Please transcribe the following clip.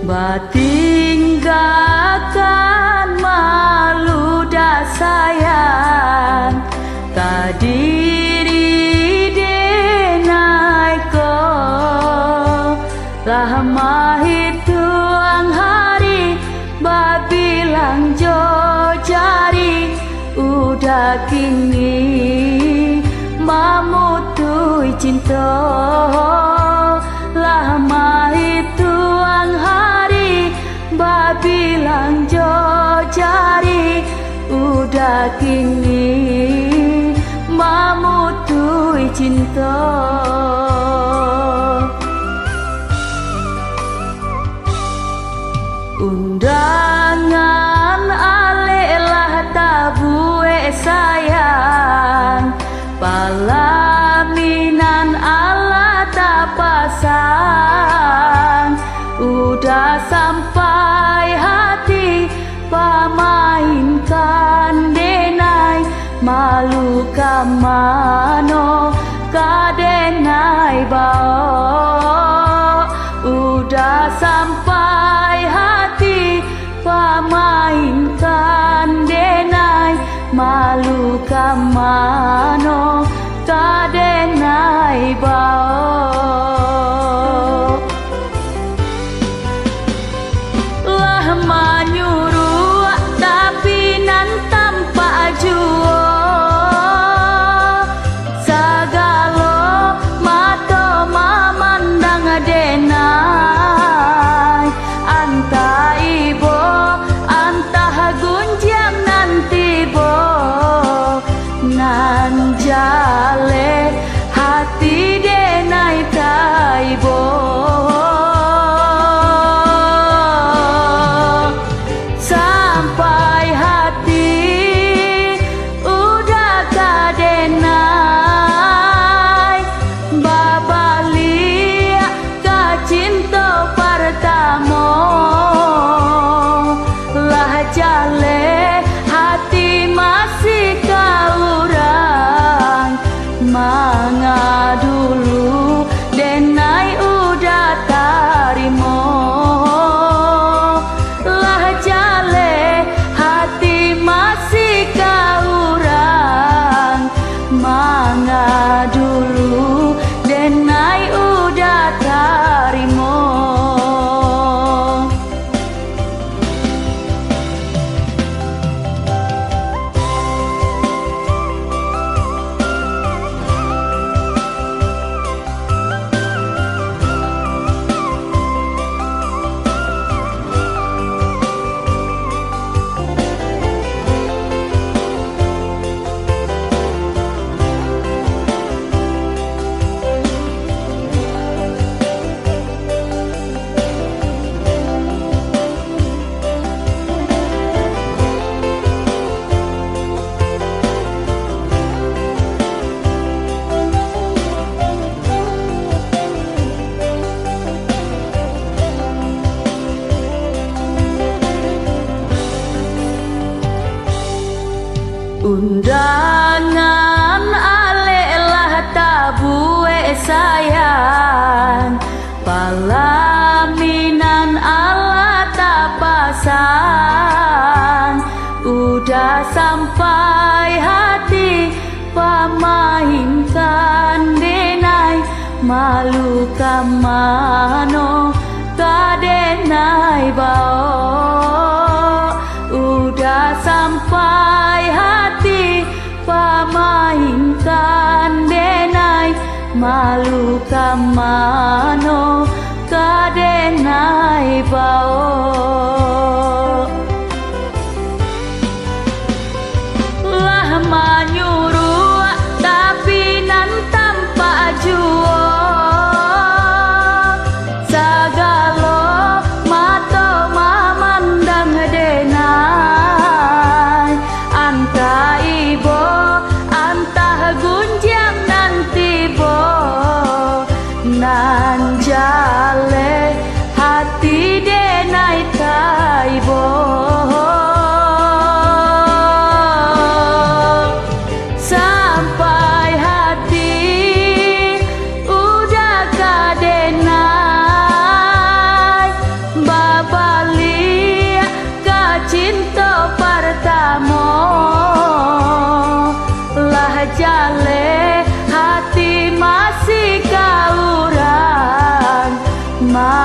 Batinggalkan malu dah sayang kadiri denai ko lama hituang hari babilang jo jari udah kini mamutui cinta lama hituang hari babilang jo jari udah kini mamutui cinta. Undangan alelah tabue sayang palaminan ala tak pasang udah sampai hati pamainkan denai malu kamano kadenai bao udah sampai hati pamainkan denai malu kamano kadenai bao lah menyuruh tapi nan tanpa juo sagalo mato mamandang denai anta ibo antah gunjang nanti bo nan jale hati denai taibo sampai hati udah kadenai babali kacinta pertamo lah jale hati masih kaurang manga dulu denai udah tarimo lah jale hati masih kaurang manga dulu denai udah tarimo. Undangan alelah tabue sayang palaminan ala tak pasang udah sampai hati pamainkan denai malu kamano kadenai bao udah sampai hati pamainkan denai malu kamano kadenai bao lah menyuruh tapi nan tanpa juo sagalo mato mamandang denai anta ibo antah gunjang nanti bo nan ma